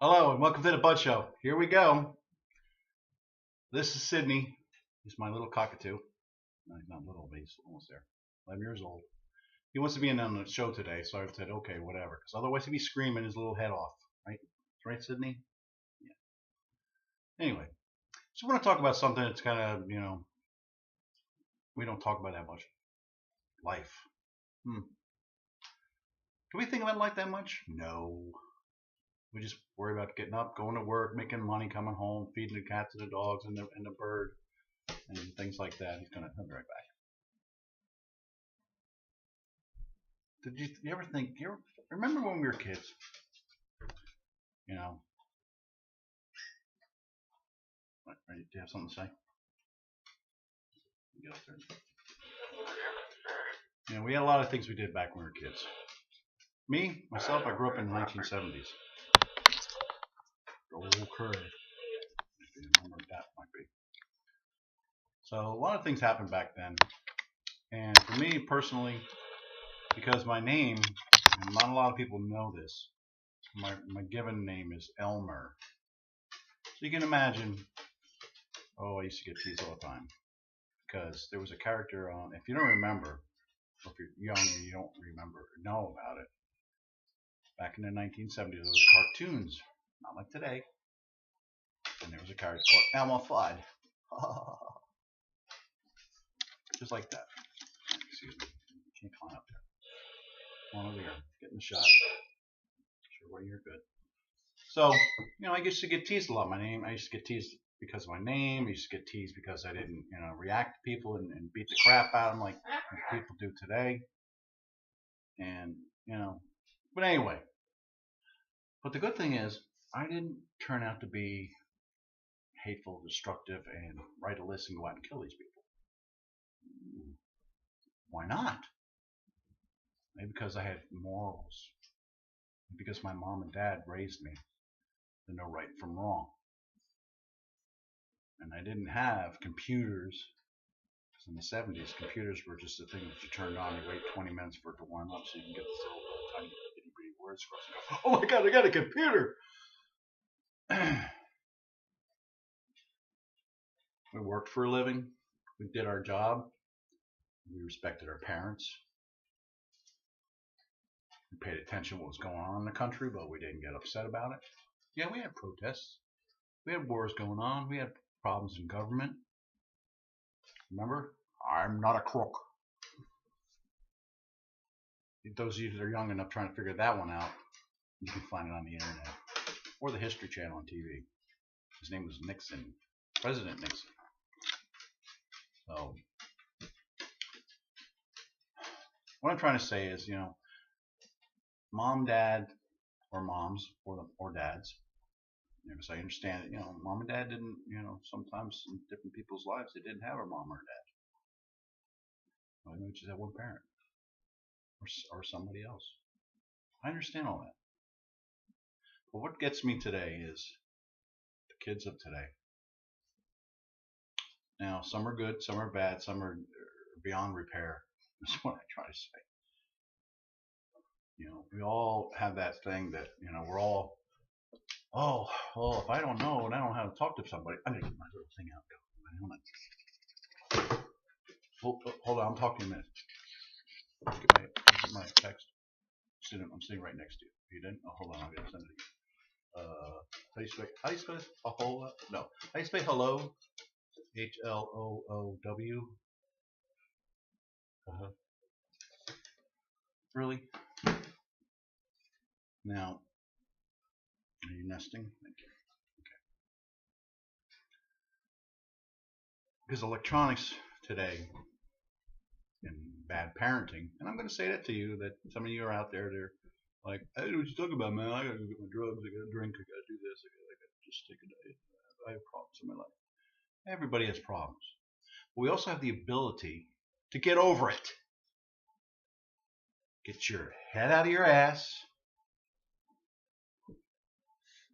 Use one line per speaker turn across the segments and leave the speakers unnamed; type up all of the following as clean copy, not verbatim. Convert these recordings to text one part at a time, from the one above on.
Hello and welcome to the Budshow. Here we go. This is Sydney. He's my little cockatoo. No, he's not little, but he's almost there. 11 years old. He wants to be in on the show today, so I said, okay, whatever. Because otherwise he'd be screaming his little head off. Right? Right, Sydney? Yeah. Anyway, so I want to talk about something that's kind of, we don't talk about that much. Life. Do we think about life that much? No. We just worry about getting up, going to work, making money, coming home, feeding the cats and the dogs and the bird and things like that. He'll be right back. Did you ever think? Remember when we were kids? You know, do you have something to say? Get up there. We had a lot of things we did back when we were kids. Me, myself, I grew up in the 1970s. Okay. That might be. So a lot of things happened back then. And for me personally, because my name, and not a lot of people know this, my given name is Elmer. So you can imagine, I used to get teased all the time. Because there was a character on, if you don't remember, or if you're young and you don't remember or know about it, back in the 1970s, there was cartoons, not like today. And there was a character called Elmer Fudd. Just like that. Excuse me. You can't climb up there. Come on over here. Getting the shot. Sure, well, you're good. So, I used to get teased a lot. I used to get teased because of my name. I used to get teased because I didn't, react to people and beat the crap out of them like people do today. And, but anyway. But the good thing is, I didn't turn out to be hateful, destructive, and write a list and go out and kill these people. Why not? Maybe because I had morals. Maybe because my mom and dad raised me to know right from wrong. And I didn't have computers. Because in the 70s, computers were just a thing that you turned on. You wait 20 minutes for it to warm up so you can get the little tiny itty bitty words across and go, oh my God, I got a computer! We worked for a living. We did our job. We respected our parents. We paid attention to what was going on in the country, but we didn't get upset about it. Yeah, we had protests. We had wars going on. We had problems in government. Remember? I'm not a crook. Those of you that are young enough trying to figure that one out, you can find it on the internet. Or the History Channel on TV. His name was Nixon. President Nixon. So, what I'm trying to say is, mom, dad, or moms, or dads, because I understand that, mom and dad didn't, sometimes in different people's lives, they didn't have a mom or a dad. Well, they just had one parent. Or somebody else. I understand all that. But what gets me today is the kids of today. Now, some are good, some are bad, some are beyond repair. That's what I try to say. We all have that thing that, we're all, if I don't know and I don't know how to talk to somebody, I'm going to get my little thing out. Hold on, I'm talking to you a minute. Get my text. I'm sitting right next to you. You didn't? Oh, hold on, I'm going to send it to you. How do you spell Hahola? No. How do you spell hello? H-L-O-O-W. Really? Now, are you nesting? Thank you. Okay. Because electronics today and bad parenting, and I'm going to say that to you, that some of you are out there, they're like, hey, what you talking about, man? I got to get my drugs, I got to drink, I got to do this, I got to just take a diet. I have problems in my life. Everybody has problems. But we also have the ability to get over it. Get your head out of your ass.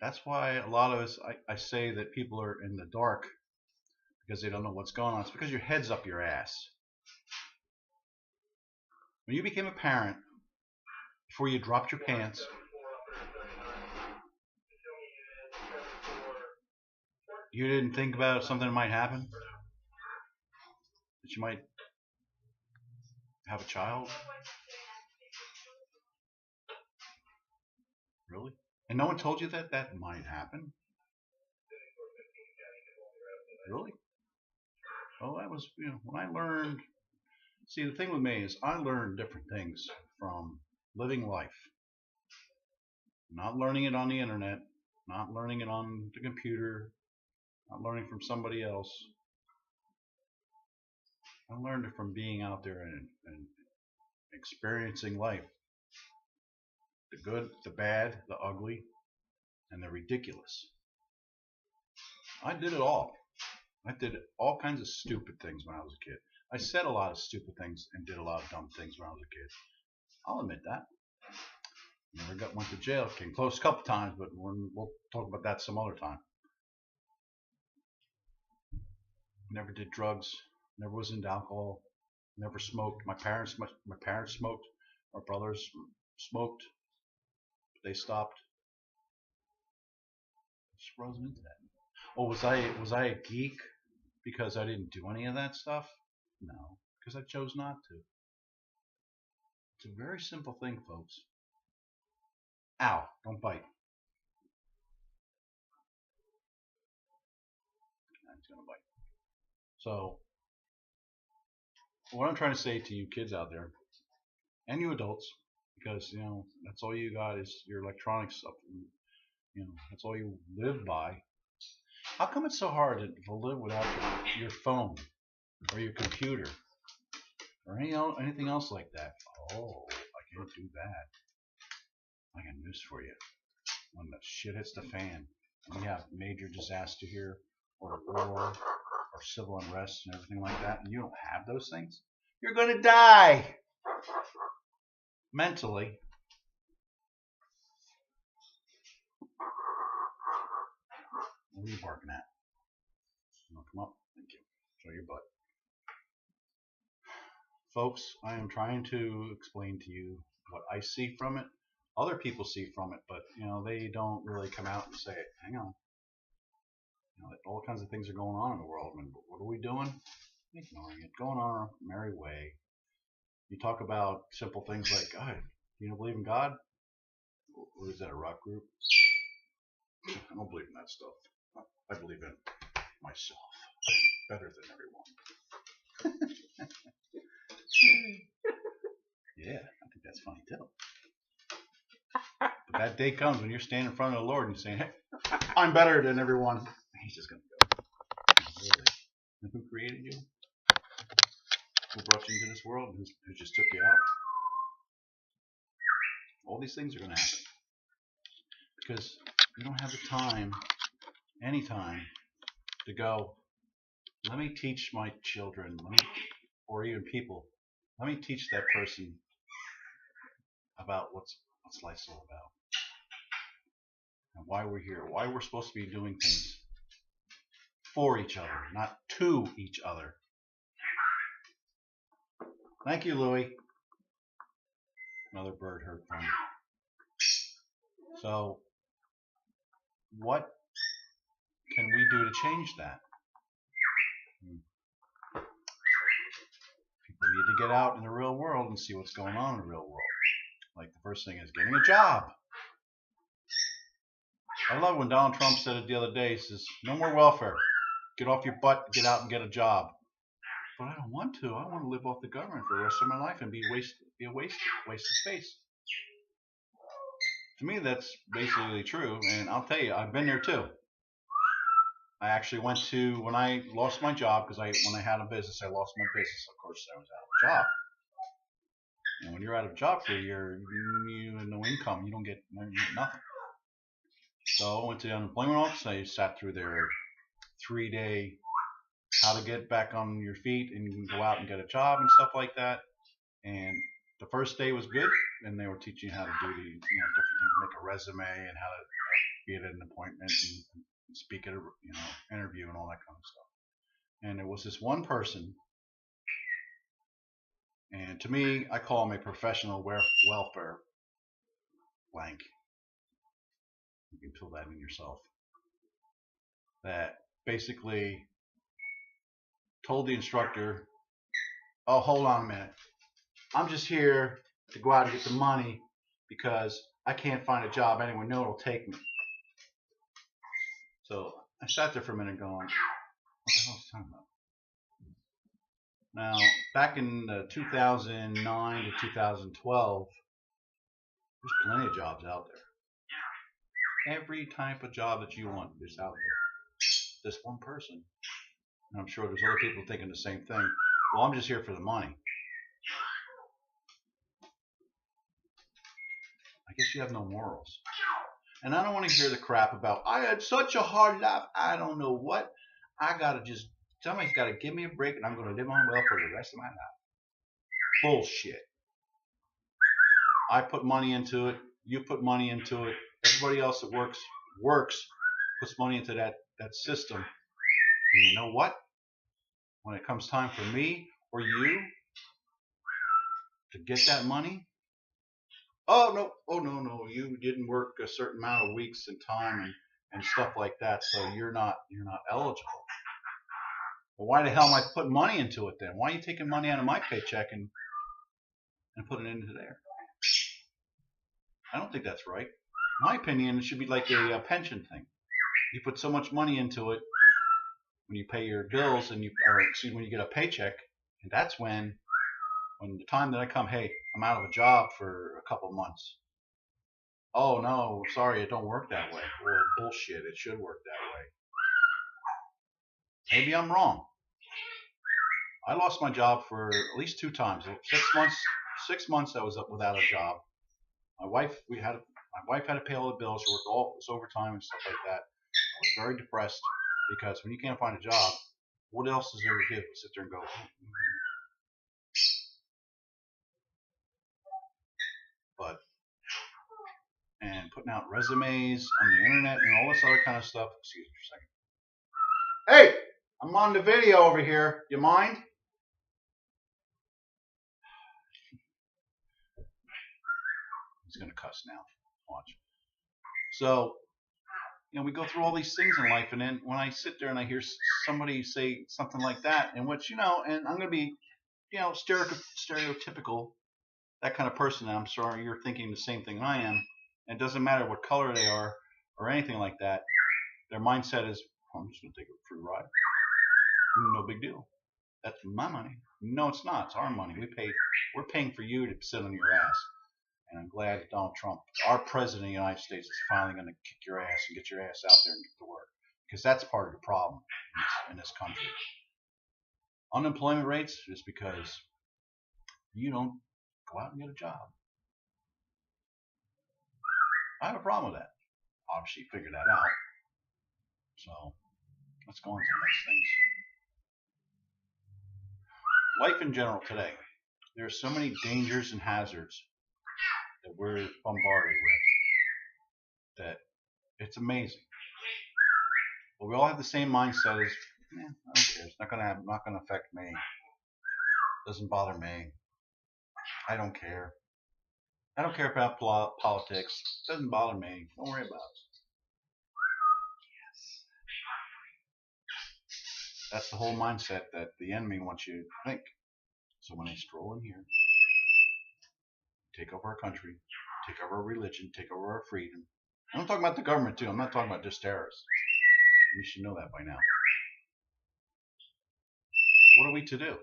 That's why a lot of us, I say that people are in the dark because they don't know what's going on. It's because your head's up your ass. When you became a parent, before you dropped your pants, You didn't think about something that might happen? That you might have a child? Really? And no one told you that that might happen? Really? Oh, that was, when I learned. See, the thing with me is I learned different things from living life, not learning it on the internet, not learning it on the computer, not learning from somebody else. I learned it from being out there and experiencing life, the good, the bad, the ugly, and the ridiculous. I did it all. I did all kinds of stupid things when I was a kid. I said a lot of stupid things and did a lot of dumb things when I was a kid. I'll admit that. Never went to jail. Came close a couple times, but we'll talk about that some other time. Never did drugs. Never was into alcohol. Never smoked. My parents smoked. My brothers smoked. But they stopped. Just wasn't into that. Oh, was I a geek because I didn't do any of that stuff? No, because I chose not to. It's a very simple thing, folks. Ow! Don't bite. He's gonna bite. So, what I'm trying to say to you kids out there, and you adults, because that's all you got is your electronic stuff. And, that's all you live by. How come it's so hard to live without your phone or your computer or anything else like that? Oh, I can't do that. I got news for you. When the shit hits the fan, and we have major disaster here, or war, or civil unrest and everything like that, and you don't have those things, you're gonna die mentally. What are you barking at? You want to come up? Thank you. Show your butt. Folks, I am trying to explain to you what I see from it. Other people see from it, but they don't really come out and say, hang on. All kinds of things are going on in the world. I mean, what are we doing? Ignoring it, going on our merry way. You talk about simple things like, God, you don't believe in God? What is that, a rock group? I don't believe in that stuff. I believe in myself. Better than everyone. Yeah, I think that's funny too. But that day comes when you're standing in front of the Lord and you're saying, hey, I'm better than everyone. He's just going to go, really? And who created you? Who brought you into this world? Who just took you out? All these things are going to happen. Because you don't have the time, any time, to go, let me teach my children, or even people, let me teach that person about what's life's all about. And why we're here, why we're supposed to be doing things for each other, not to each other. Thank you, Louie. Another bird heard from me. So, what can we do to change that? People need to get out in the real world and see what's going on in the real world. Like the first thing is getting a job. I love when Donald Trump said it the other day. He says, no more welfare. Get off your butt, get out and get a job. But I don't want to. I want to live off the government for the rest of my life and be a waste of space. To me, that's basically true. And I'll tell you, I've been there too. I actually went to, when I lost my job, because when I had a business, I lost my business. Of course, I was out of a job. And when you're out of a job for a year, you have no income. You don't get nothing. So I went to the unemployment office. I sat through their 3-day how to get back on your feet and go out and get a job and stuff like that. And the first day was good, and they were teaching you how to do the different things, make a resume, and how to be at an appointment and speak at a interview and all that kind of stuff. And there was this one person, and to me, I call him a professional welfare blank. You can fill that in yourself. That basically told the instructor, "Oh, hold on a minute. I'm just here to go out and get the money because I can't find a job anywhere. No, it'll take me." So I sat there for a minute going, "What the hell is he talking about?" Now, back in 2009 to 2012, there's plenty of jobs out there. Every type of job that you want is out there. This one person, and I'm sure there's other people thinking the same thing. Well, I'm just here for the money. I guess you have no morals. And I don't want to hear the crap about, I had such a hard life. I don't know what. Somebody's got to give me a break and I'm going to live on well for the rest of my life. Bullshit. I put money into it. You put money into it. Everybody else that works, puts money into that system. And you know what? When it comes time for me or you to get that money, oh no, you didn't work a certain amount of weeks and time and stuff like that, so you're not eligible. Well, why the hell am I putting money into it then? Why are you taking money out of my paycheck and putting it into there? I don't think that's right. In my opinion, it should be like a pension thing. You put so much money into it when you pay your bills and when you get a paycheck, and that's when the time that I come, hey, I'm out of a job for a couple months. Oh no, sorry, it don't work that way. Well, bullshit, it should work that way. Maybe I'm wrong. I lost my job for at least 2 times. 6 months I was up without a job. My wife had to pay all the bills. She worked all this overtime and stuff like that. I was very depressed because when you can't find a job, what else is there to do? Sit there and go. And putting out resumes on the internet and all this other kind of stuff. Excuse me for a second. Hey, I'm on the video over here. You mind? He's gonna cuss now. Watch. So, we go through all these things in life, and then when I sit there and I hear somebody say something like that, in which and I'm gonna be, stereotypical, that kind of person. And I'm sorry you're thinking the same thing I am. And it doesn't matter what color they are or anything like that. Their mindset is, I'm just going to take a free ride. No big deal. That's my money. No, it's not. It's our money. We're paying for you to sit on your ass. And I'm glad that Donald Trump, our president of the United States, is finally going to kick your ass and get your ass out there and get to work. Because that's part of the problem in this country. Unemployment rates is because you don't go out and get a job. I have a problem with that. Obviously, figure that out. So, let's go on to the next things. Life in general today. There are so many dangers and hazards that we're bombarded with that it's amazing. But we all have the same mindset as, I don't care. It's not gonna affect me. Doesn't bother me. I don't care. I don't care about politics. It doesn't bother me. Don't worry about it. That's the whole mindset that the enemy wants you to think. So when they stroll in here, take over our country, take over our religion, take over our freedom. I'm talking about the government too. I'm not talking about just terrorists. You should know that by now. What are we to do?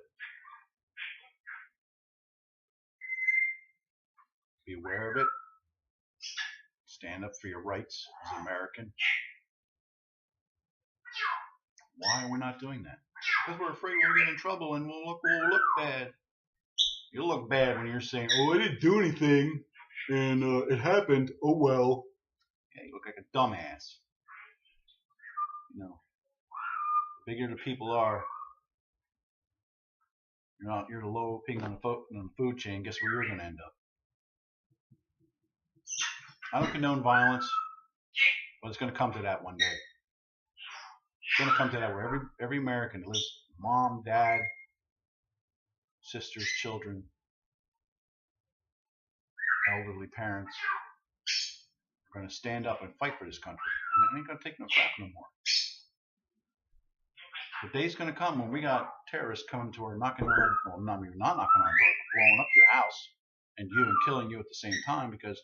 Be aware of it. Stand up for your rights as an American. Why are we not doing that? Because we're afraid we'll get in trouble and we'll look bad. You'll look bad when you're saying, "Oh, I didn't do anything, and it happened. Oh well." Yeah, you look like a dumbass. The bigger the people are, you're the low ping on the food chain. Guess where you're going to end up? I don't condone violence, but it's going to come to that one day. It's going to come to that where every American that lives, mom, dad, sisters, children, elderly parents, are going to stand up and fight for this country. And it ain't going to take no crap no more. The day's going to come when we got terrorists coming to our knocking on our, well, not even not knocking on our door, but blowing up your house and you and killing you at the same time because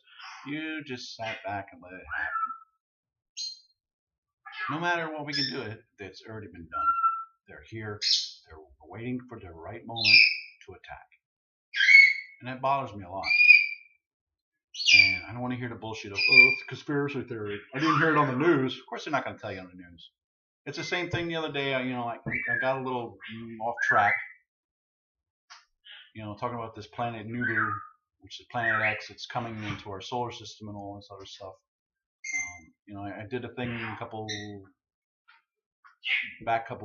you just sat back and let it happen. No matter what we can do, it's already been done. They're here. They're waiting for the right moment to attack. And that bothers me a lot. And I don't want to hear the bullshit of, oh, it's a conspiracy theory. I didn't hear it on the news. Of course, they're not going to tell you on the news. It's the same thing the other day. I got a little off track. Talking about this planet Nubu, which is Planet X. It's coming into our solar system and all this other stuff. I did a thing a couple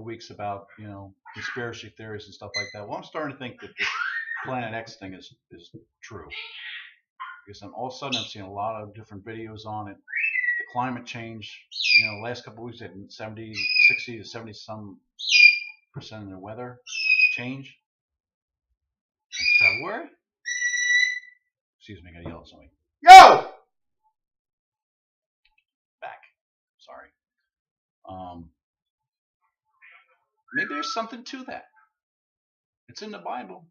weeks about conspiracy theories and stuff like that. Well, I'm starting to think that this Planet X thing is true because all of a sudden I'm seeing a lot of different videos on it. The climate change, the last couple of weeks they had 60 to 70 some % of the weather change in February. Excuse me, I gotta yell at somebody. Yo! Back. Sorry. Maybe there's something to that. It's in the Bible.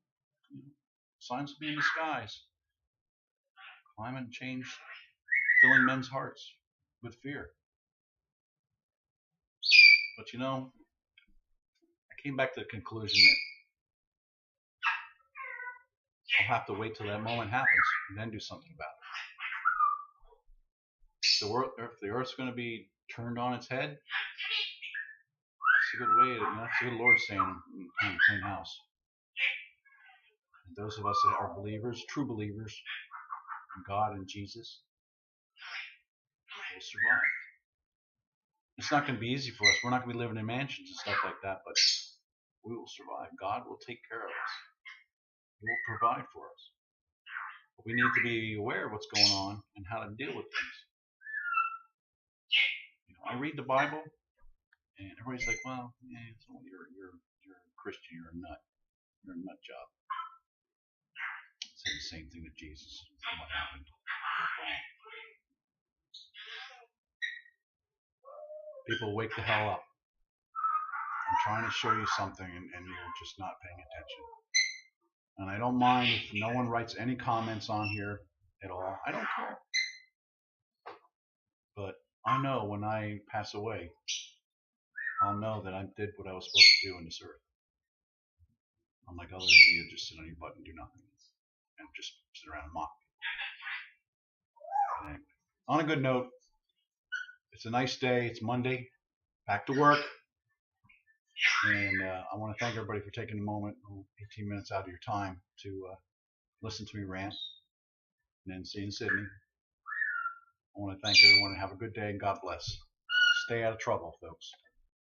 Signs will be in the skies. Climate change filling men's hearts with fear. But I came back to the conclusion that I'll have to wait till that moment happens and then do something about it. If the earth's going to be turned on its head, that's a good way. That's a good Lord saying in a clean house. And those of us that are believers, true believers in God and Jesus, will survive. It's not going to be easy for us. We're not going to be living in mansions and stuff like that, but we will survive. God will take care of us. He will provide for us. But we need to be aware of what's going on and how to deal with things. I read the Bible, and everybody's like, "Well, so you're a Christian. You're a nut. You're a nut job." I said the same thing to Jesus. What happened? People, wake the hell up. I'm trying to show you something, and you're just not paying attention. And I don't mind if no one writes any comments on here at all. I don't care. But I know when I pass away, I'll know that I did what I was supposed to do in this earth. Unlike others, you just sit on your butt and do nothing, and just sit around and mock. Anyway, on a good note, it's a nice day. It's Monday. Back to work. And I want to thank everybody for taking a moment, 18 minutes out of your time to listen to me rant. And then see you in Sydney. I want to thank everyone and have a good day and God bless. Stay out of trouble, folks.